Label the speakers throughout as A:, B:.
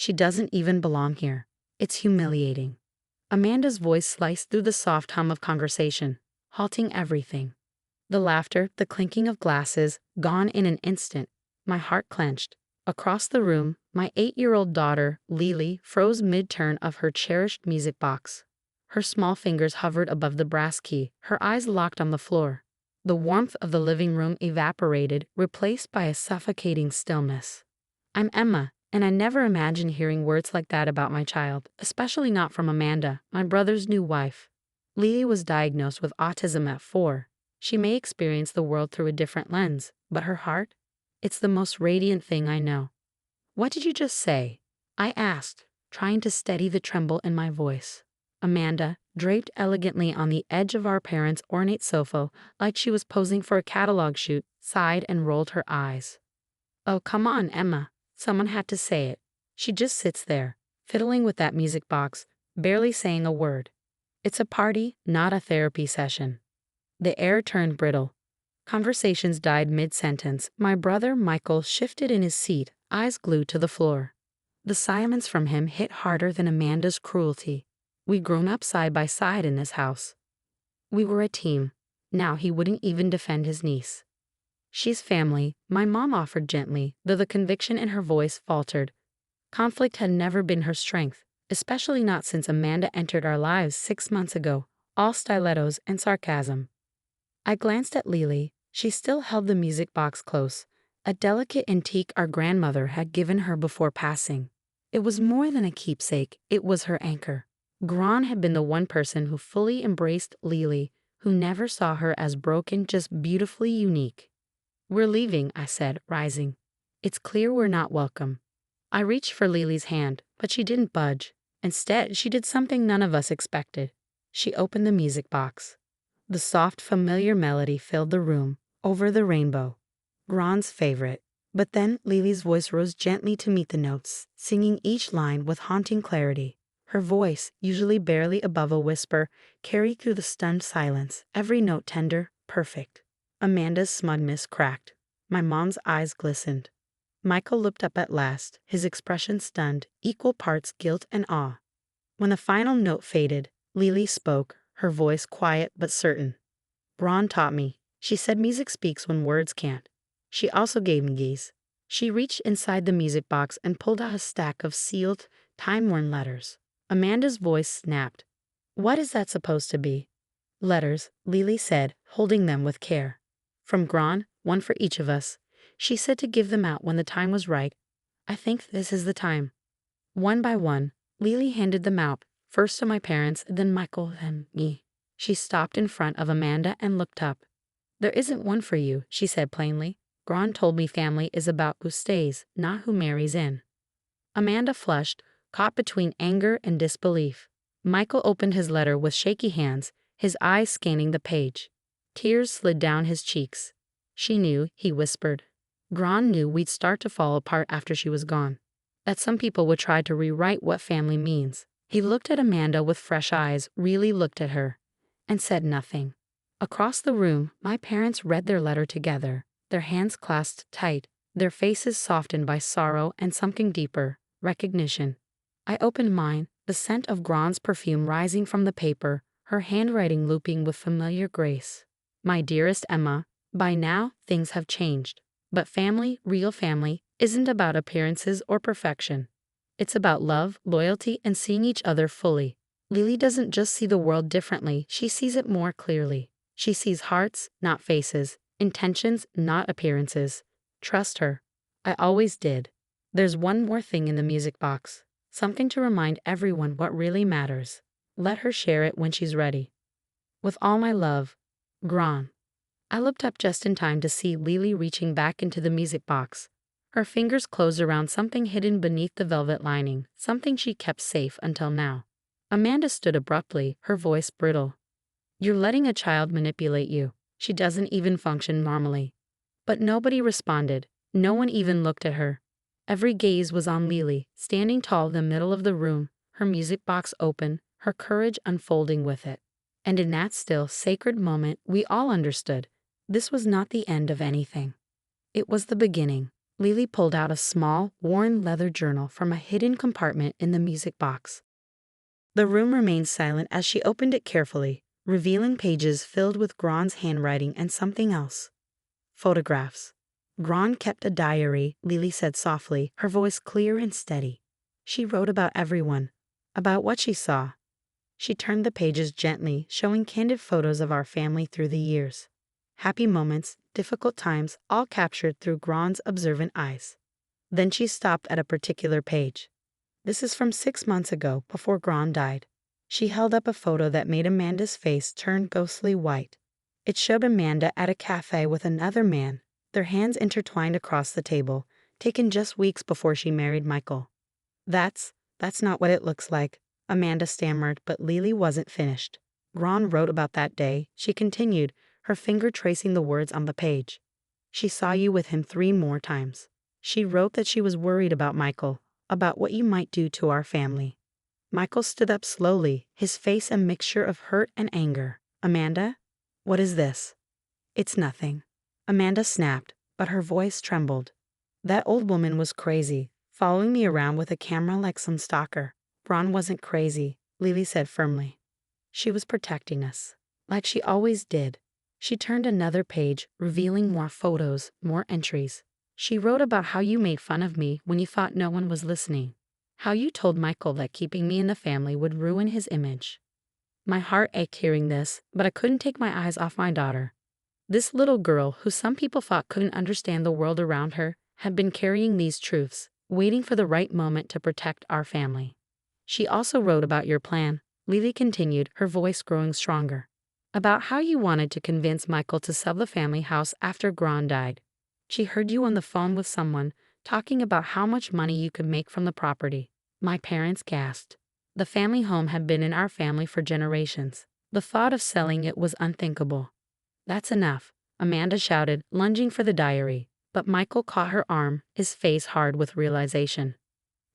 A: She doesn't even belong here. It's humiliating. Amanda's voice sliced through the soft hum of conversation, halting everything. The laughter, the clinking of glasses, gone in an instant. My heart clenched. Across the room, my 8-year-old daughter, Lely, froze mid-turn of her cherished music box. Her small fingers hovered above the brass key, her eyes locked on the floor. The warmth of the living room evaporated, replaced by a suffocating stillness. I'm Emma, and I never imagined hearing words like that about my child, especially not from Amanda, my brother's new wife. Lely was diagnosed with autism at 4. She may experience the world through a different lens, but her heart? It's the most radiant thing I know. What did you just say? I asked, trying to steady the tremble in my voice. Amanda, draped elegantly on the edge of our parents' ornate sofa, like she was posing for a catalog shoot, sighed and rolled her eyes. Oh, come on, Emma. Someone had to say it. She just sits there, fiddling with that music box, barely saying a word. It's a party, not a therapy session. The air turned brittle. Conversations died mid-sentence. My brother, Michael, shifted in his seat, eyes glued to the floor. The silence from him hit harder than Amanda's cruelty. We'd grown up side by side in this house. We were a team. Now he wouldn't even defend his niece. She's family, my mom offered gently, though the conviction in her voice faltered. Conflict had never been her strength, especially not since Amanda entered our lives 6 months ago, all stilettos and sarcasm. I glanced at Lely. She still held the music box close, a delicate antique our grandmother had given her before passing. It was more than a keepsake, it was her anchor. Gran had been the one person who fully embraced Lely, who never saw her as broken, just beautifully unique. We're leaving, I said, rising. It's clear we're not welcome. I reached for Lely's hand, but she didn't budge. Instead, she did something none of us expected. She opened the music box. The soft, familiar melody filled the room, Over the Rainbow, Gran's favorite. But then Lely's voice rose gently to meet the notes, singing each line with haunting clarity. Her voice, usually barely above a whisper, carried through the stunned silence, every note tender, perfect. Amanda's smugness cracked. My mom's eyes glistened. Michael looked up at last, his expression stunned, equal parts guilt and awe. When the final note faded, Lely spoke, her voice quiet but certain. Gran taught me. She said music speaks when words can't. She also gave me keys. She reached inside the music box and pulled out a stack of sealed, time-worn letters. Amanda's voice snapped. What is that supposed to be? Letters, Lely said, holding them with care. From Gran, one for each of us. She said to give them out when the time was right. I think this is the time. One by one, Lely handed them out, first to my parents, then Michael, then me. She stopped in front of Amanda and looked up. There isn't one for you, she said plainly. Gran told me family is about who stays, not who marries in. Amanda flushed, caught between anger and disbelief. Michael opened his letter with shaky hands, his eyes scanning the page. Tears slid down his cheeks. She knew, he whispered. Gran knew we'd start to fall apart after she was gone. That some people would try to rewrite what family means. He looked at Amanda with fresh eyes, really looked at her, and said nothing. Across the room, my parents read their letter together, their hands clasped tight, their faces softened by sorrow and something deeper, recognition. I opened mine, the scent of Gran's perfume rising from the paper, her handwriting looping with familiar grace. My dearest Emma, by now, things have changed. But family, real family, isn't about appearances or perfection. It's about love, loyalty, and seeing each other fully. Lely doesn't just see the world differently, she sees it more clearly. She sees hearts, not faces, intentions, not appearances. Trust her. I always did. There's one more thing in the music box. Something to remind everyone what really matters. Let her share it when she's ready. With all my love, Gran. I looked up just in time to see Lely reaching back into the music box. Her fingers closed around something hidden beneath the velvet lining, something she kept safe until now. Amanda stood abruptly, her voice brittle. You're letting a child manipulate you. She doesn't even function normally. But nobody responded. No one even looked at her. Every gaze was on Lely, standing tall in the middle of the room, her music box open, her courage unfolding with it. And in that still, sacred moment, we all understood. This was not the end of anything. It was the beginning. Lely pulled out a small, worn leather journal from a hidden compartment in the music box. The room remained silent as she opened it carefully, revealing pages filled with Gran's handwriting and something else. Photographs. Gran kept a diary, Lely said softly, her voice clear and steady. She wrote about everyone, about what she saw. She turned the pages gently, showing candid photos of our family through the years. Happy moments, difficult times, all captured through Gran's observant eyes. Then she stopped at a particular page. This is from 6 months ago, before Gran died. She held up a photo that made Amanda's face turn ghostly white. It showed Amanda at a cafe with another man, their hands intertwined across the table, taken just weeks before she married Michael. That's not what it looks like, Amanda stammered, but Lely wasn't finished. Gran wrote about that day, she continued, her finger tracing the words on the page. She saw you with him 3 more times. She wrote that she was worried about Michael, about what you might do to our family. Michael stood up slowly, his face a mixture of hurt and anger. Amanda? What is this? It's nothing. Amanda snapped, but her voice trembled. That old woman was crazy, following me around with a camera like some stalker. Gran wasn't crazy, Lely said firmly. She was protecting us, like she always did. She turned another page, revealing more photos, more entries. She wrote about how you made fun of me when you thought no one was listening. How you told Michael that keeping me in the family would ruin his image. My heart ached hearing this, but I couldn't take my eyes off my daughter. This little girl, who some people thought couldn't understand the world around her, had been carrying these truths, waiting for the right moment to protect our family. She also wrote about your plan, Lely continued, her voice growing stronger. About how you wanted to convince Michael to sell the family house after Gran died. She heard you on the phone with someone, talking about how much money you could make from the property. My parents gasped. The family home had been in our family for generations. The thought of selling it was unthinkable. That's enough, Amanda shouted, lunging for the diary, but Michael caught her arm, his face hard with realization.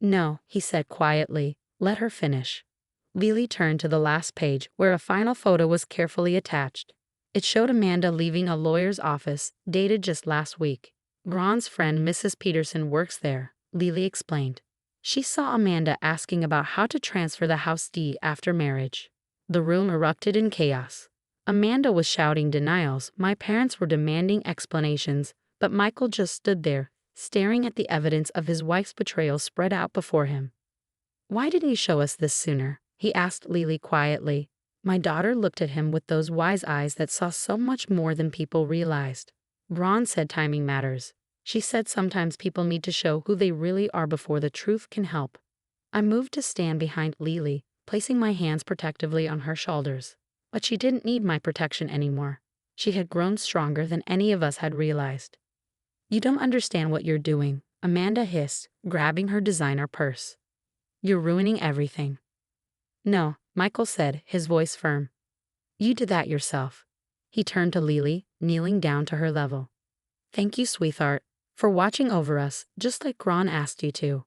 A: No, he said quietly, let her finish. Lely turned to the last page, where a final photo was carefully attached. It showed Amanda leaving a lawyer's office, dated just last week. Gran's friend Mrs. Peterson works there, Lely explained. She saw Amanda asking about how to transfer the house deed after marriage. The room erupted in chaos. Amanda was shouting denials, my parents were demanding explanations, but Michael just stood there, staring at the evidence of his wife's betrayal spread out before him. Why didn't you show us this sooner? He asked Lely quietly. My daughter looked at him with those wise eyes that saw so much more than people realized. Gran said timing matters. She said sometimes people need to show who they really are before the truth can help. I moved to stand behind Lely, placing my hands protectively on her shoulders. But she didn't need my protection anymore. She had grown stronger than any of us had realized. You don't understand what you're doing, Amanda hissed, grabbing her designer purse. You're ruining everything. No, Michael said, his voice firm. You did that yourself. He turned to Lely, kneeling down to her level. Thank you, sweetheart, for watching over us, just like Gran asked you to.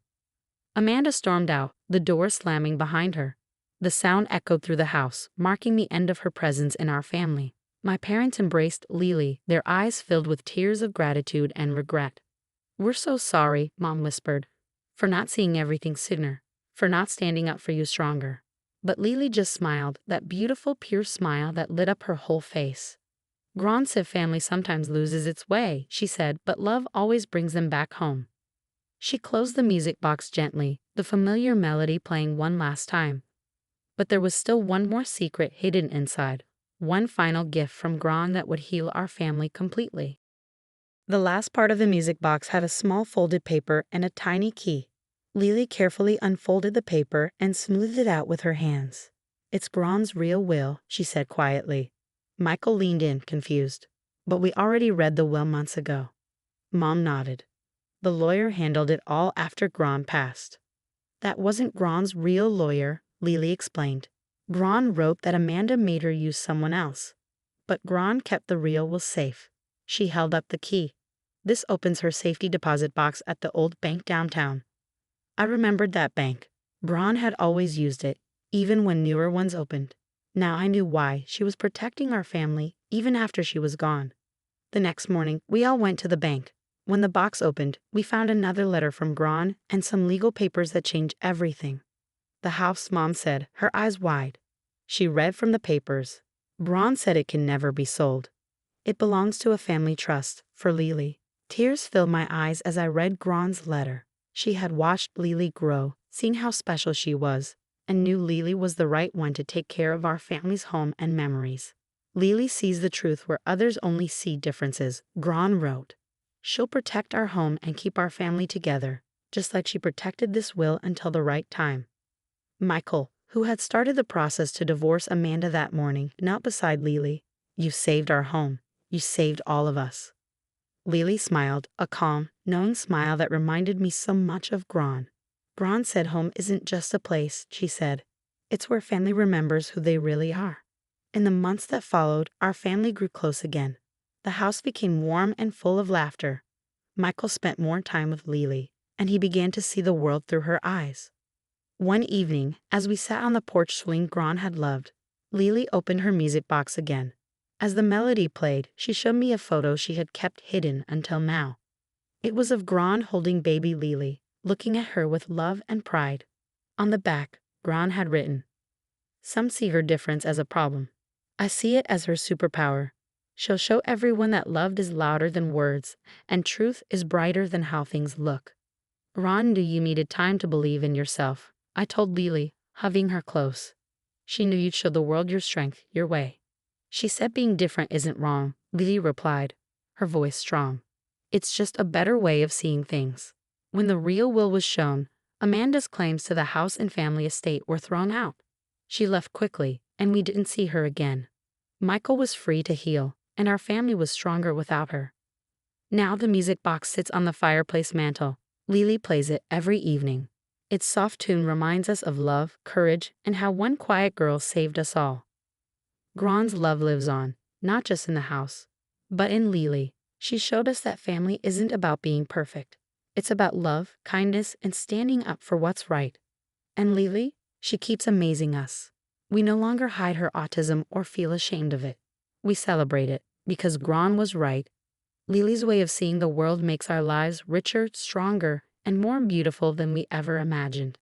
A: Amanda stormed out, the door slamming behind her. The sound echoed through the house, marking the end of her presence in our family. My parents embraced Lely, their eyes filled with tears of gratitude and regret. We're so sorry, Mom whispered, for not seeing everything sooner, for not standing up for you stronger. But Lely just smiled, that beautiful, pure smile that lit up her whole face. Gran said family sometimes loses its way, she said, but love always brings them back home. She closed the music box gently, the familiar melody playing one last time. But there was still one more secret hidden inside, one final gift from Gran that would heal our family completely. The last part of the music box had a small folded paper and a tiny key. Lely carefully unfolded the paper and smoothed it out with her hands. It's Gran's real will, she said quietly. Michael leaned in, confused. But we already read the will months ago. Mom nodded. The lawyer handled it all after Gran passed. That wasn't Gran's real lawyer, Lely explained. Gran wrote that Amanda made her use someone else. But Gran kept the real will safe. She held up the key. This opens her safety deposit box at the old bank downtown. I remembered that bank. Gran had always used it, even when newer ones opened. Now I knew why. She was protecting our family, even after she was gone. The next morning, we all went to the bank. When the box opened, we found another letter from Gran and some legal papers that changed everything. The house mom said, her eyes wide. She read from the papers. Gran said it can never be sold. It belongs to a family trust, for Lely. Tears filled my eyes as I read Gran's letter. She had watched Lely grow, seen how special she was, and knew Lely was the right one to take care of our family's home and memories. Lely sees the truth where others only see differences, Gran wrote. She'll protect our home and keep our family together, just like she protected this will until the right time. Michael, who had started the process to divorce Amanda that morning, knelt beside Lely. You saved our home. You saved all of us. Lely smiled, a calm, knowing smile that reminded me so much of Gran. Gran said home isn't just a place, she said. It's where family remembers who they really are. In the months that followed, our family grew close again. The house became warm and full of laughter. Michael spent more time with Lely, and he began to see the world through her eyes. One evening, as we sat on the porch swing Gran had loved, Lely opened her music box again. As the melody played, she showed me a photo she had kept hidden until now. It was of Gran holding baby Lely, looking at her with love and pride. On the back, Gran had written, "Some see her difference as a problem. I see it as her superpower. She'll show everyone that love is louder than words, and truth is brighter than how things look." Gran knew you needed time to believe in yourself, I told Lely, hugging her close. She knew you'd show the world your strength, your way. She said being different isn't wrong, Lely replied, her voice strong. It's just a better way of seeing things. When the real will was shown, Amanda's claims to the house and family estate were thrown out. She left quickly, and we didn't see her again. Michael was free to heal, and our family was stronger without her. Now the music box sits on the fireplace mantel. Lely plays it every evening. Its soft tune reminds us of love, courage, and how one quiet girl saved us all. Gran's love lives on, not just in the house, but in Lely. She showed us that family isn't about being perfect. It's about love, kindness, and standing up for what's right. And Lely, she keeps amazing us. We no longer hide her autism or feel ashamed of it. We celebrate it, because Gran was right. Lely's way of seeing the world makes our lives richer, stronger, and more beautiful than we ever imagined.